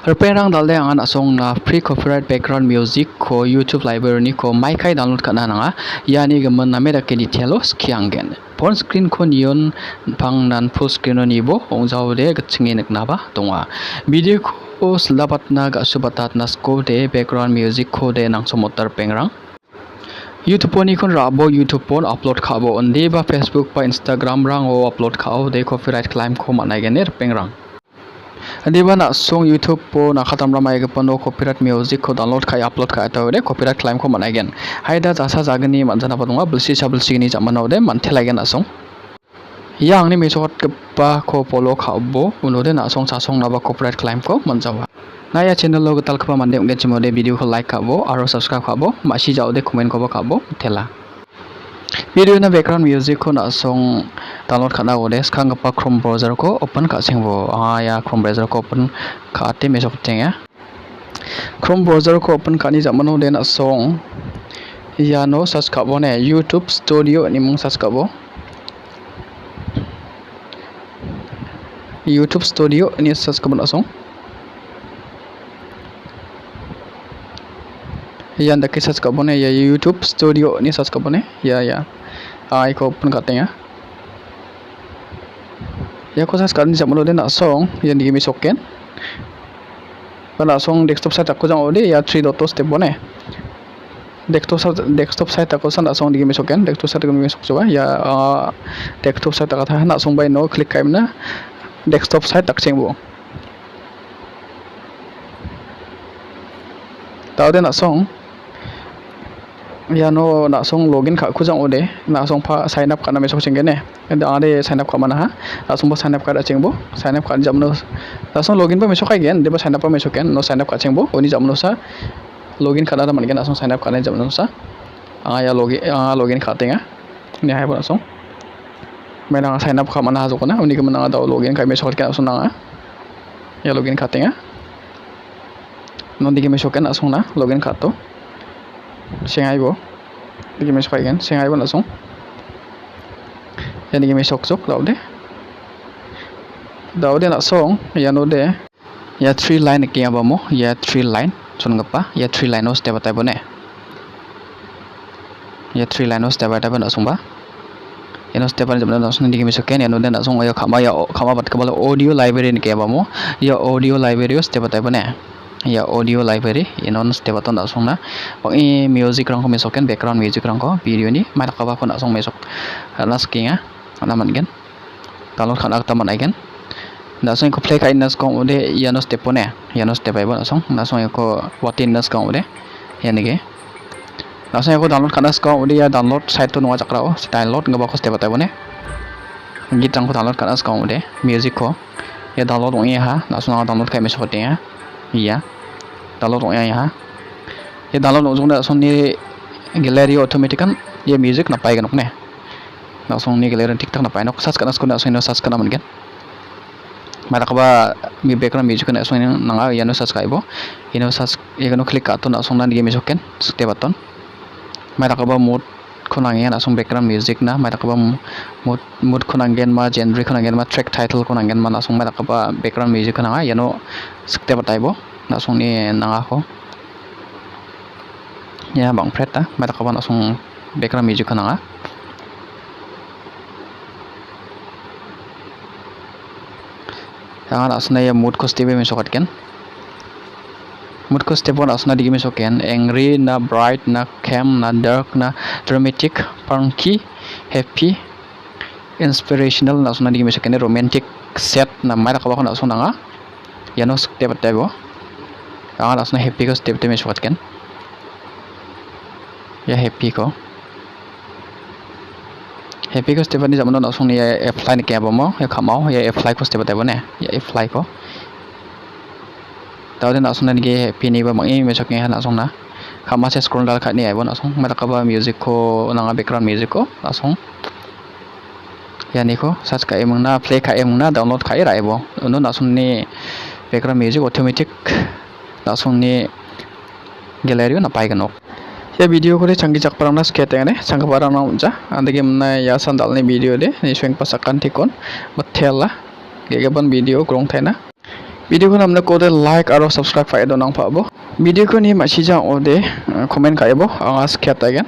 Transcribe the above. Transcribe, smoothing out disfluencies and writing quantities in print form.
Perang dalde angan asong na free copyright background music ko YouTube library ni ko Maikai download kana nanga yani gaman na mera ke details kiangen phone screen ko nion pang nan full screen ni bo ongjawde gchingi nikna ba donga video ko slabat na ga subatat na sko de background music ko de nang somotar pengrang YouTube ni kon rabo YouTube pon upload khabo onde ba Facebook ba Instagram rang o upload khao de copyright claim ko manai gener pengrang Adiba na song YouTube po nakatam ramai ke pano copyright music ko download kai upload kai tau de copyright claim ko manai gen haida jasa jagani manjana padunga bulsi sabulsi ni jamano de manthela gen asong yang ni mesot ke pa ko polo khabo uno de na song sasong na ba copyright claim ko manjawa naya channel lo tal khapa mande nge chimode video ko like khabo aro subscribe khabo masi jao de comment ko ba khabo thela video na background music ko na song download khana ode skang pa Chrome browser ko open ka singbo ya Chrome browser ko open ka te me sok tenga Chrome browser ko open ka ni jamano de na song ya no search ka bo ne YouTube studio ni mung search ka bo YouTube studio ni search ka bo na song yan da ke search ka bo ne ya YouTube studio ni search ka bo ne ya ai ko open ka tenga ya ko search kan jamano de na song yan di mi soken bana song desktop site ko jang ode ya 3 dot step bone desktop site ko san song di mi soken desktop site ko mi sok jowa ya desktop site ka tha na song bai no click kaim na desktop site tak chengbo tawde na song ya no na song login kha khujang ode na song pha sign up kana me sok chenge ne ade sign up khamana ha na song sign up ka chengbo sign up ka jamno na song login pa me sok gen deba sign up pa me sok ken no sign up ka chengbo oni jamno sa login khana da man gen na song sign up kana jamno sa ya login khatenga ne hai ba song me na sign up khamana ha jokona oni ke mana da login ka me sok ken song na ya login khatenga no dige me sok ken na song na login khato sengai bo digi me sok gen sengai bo na song ya digi me sok daude na song ya no de ya 3 line ke ba mo ya 3 line chon gapa ya 3 line os step ta bone ya 3 line os step ta bone song ba eno step an jamna song digi me sok ken ya no de na song ya khama bat ka bala audio library ni ke ba mo ya audio library os step ta bone ya audio library inon step aton da song na oi music rang ko me soken background music rang ko video ni ma ka ba ko na song me sok na skinga ana man gen download khana ta man gen na song ko play ka inas ko ode ya no step ne ya no step ai ba na song ko watin nas ko ode ya ni ge na song ko download khana ko ode ya download site to no chakra o download ngaba ko step ta bone git rang ko download khana ko ode music ko ya download oi ha na song download kai me sok te ya download ya ये download ujung da song ni gallery automatic kan ये music na pai gan ne na song ni gallery tik tak na pai no search kana skona song no search kana man gen mara ka ba mi background music na song na ya no search kai bo ino search ye no click ka to na song na ni music ken step button mara ka ba mode khonang ya na song background music na mara ka ba mode khonang gen ma genre khonang gen ma track title khonang gen ma na song mara ka ba background music khonang ya no step batai bo na song ni nanga ko ya bang pret ta mata kawan asong background music khana ya asna ya mood ko step me sokat ken mood ko step on asna digi me soken angry na bright na calm na dark na dramatic funky happy inspirational na asna digi me soken romantic sad na mata kawan asong nanga ya no step tabo ya asna happy ko step te me sokat ken ya happy ko step ni jamano na song ni apply ni ke ba mo ya khamao ya apply ko step ta bone ya apply ko tawde na song ni ge happy ni ba mangi me sok ni na song na khama se scroll dal khat ni ai bon na song mata ka ba music ko na background music ko na song ya ni ko search ka emung na play ka emung na download ka rai bo no na song ni background music automatic na song ni gallery na pai ganok ya video ko de changi chak parang nas kete ne chang parang na unja andage mna ya sandal ne video de ni swing pasakan tikon bathela gege ban video grong thaina video ko namna kode like aro subscribe fa edo nang pa bo video ko ni ma sijang ode comment ka ebo anga skep tagen